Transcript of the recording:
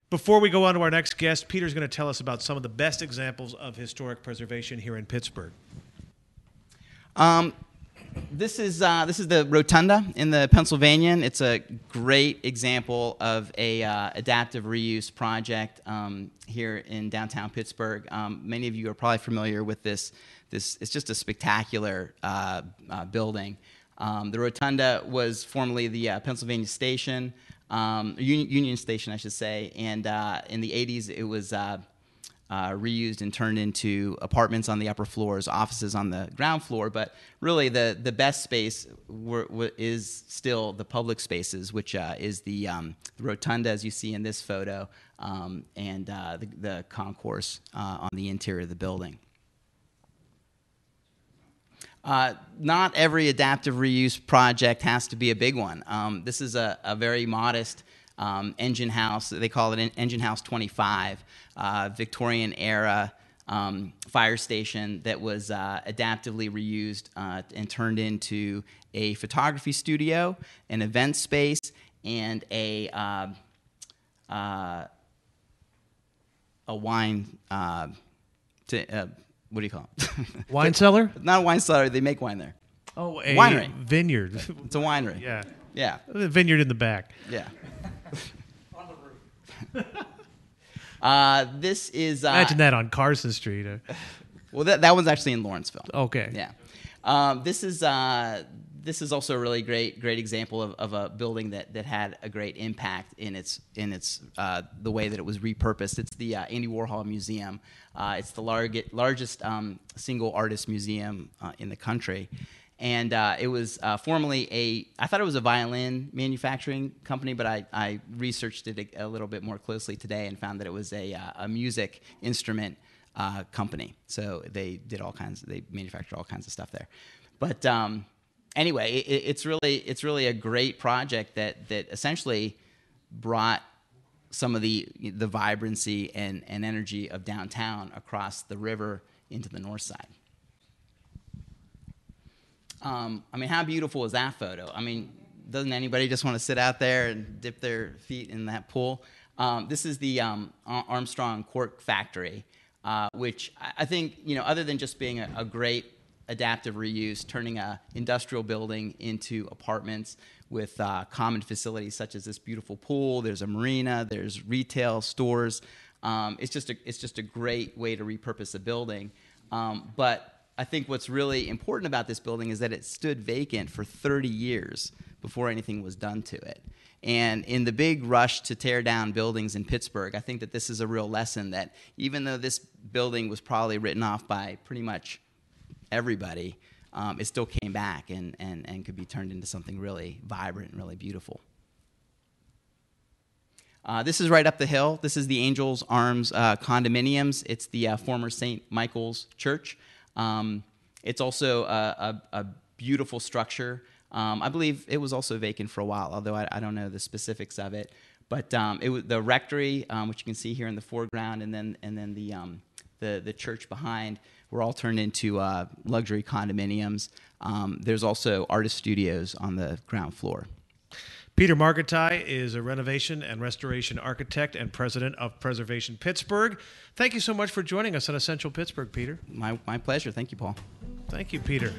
Before we go on to our next guest, Peter's going to tell us about some of the best examples of historic preservation here in Pittsburgh. This is the Rotunda in the Pennsylvanian. It's a great example of a adaptive reuse project here in downtown Pittsburgh. Many of you are probably familiar with this. It's just a spectacular building. The Rotunda was formerly the Pennsylvania Station, Union Station, I should say, and in the 80s it was reused and turned into apartments on the upper floors, offices on the ground floor. But really, the best space is still the public spaces, which is the Rotunda, as you see in this photo, and the concourse on the interior of the building. Not every adaptive reuse project has to be a big one. This is a very modest engine house. They call it Engine House 25, Victorian era fire station that was adaptively reused and turned into a photography studio, an event space, and a wine. What do you call it? Wine cellar? Not a wine cellar. They make wine there. Oh, a winery. Vineyard. It's a winery. Yeah. Yeah. The vineyard in the back. Yeah. On the roof. This is. Imagine that on Carson Street. Well, that one's actually in Lawrenceville. Okay. Yeah. This is also a really great example of a building that had a great impact in its the way that it was repurposed. It's the Andy Warhol Museum. It's the largest single artist museum in the country, and it was formerly I thought it was a violin manufacturing company, but I researched it a little bit more closely today and found that it was a music instrument company. So they manufactured all kinds of stuff there, but. Anyway, it's really a great project that essentially brought some of the vibrancy and energy of downtown across the river into the north side. I mean, how beautiful is that photo? I mean, doesn't anybody just want to sit out there and dip their feet in that pool? This is the Armstrong Cork factory, which I think, other than just being a great adaptive reuse, turning an industrial building into apartments with common facilities such as this beautiful pool. There's a marina. There's retail stores. It's just a great way to repurpose a building. But I think what's really important about this building is that it stood vacant for 30 years before anything was done to it. And in the big rush to tear down buildings in Pittsburgh, I think that this is a real lesson that even though this building was probably written off by pretty much everybody, it still came back and could be turned into something really vibrant and really beautiful. This is right up the hill. This is the Angels Arms condominiums. It's the former St. Michael's Church. It's also a beautiful structure. I believe it was also vacant for a while, although I don't know the specifics of it. But it was the rectory, which you can see here in the foreground, and then the church behind, were all turned into luxury condominiums. There's also artist studios on the ground floor. Peter Margettai is a renovation and restoration architect and president of Preservation Pittsburgh. Thank you so much for joining us on Essential Pittsburgh, Peter. My pleasure. Thank you, Paul. Thank you, Peter.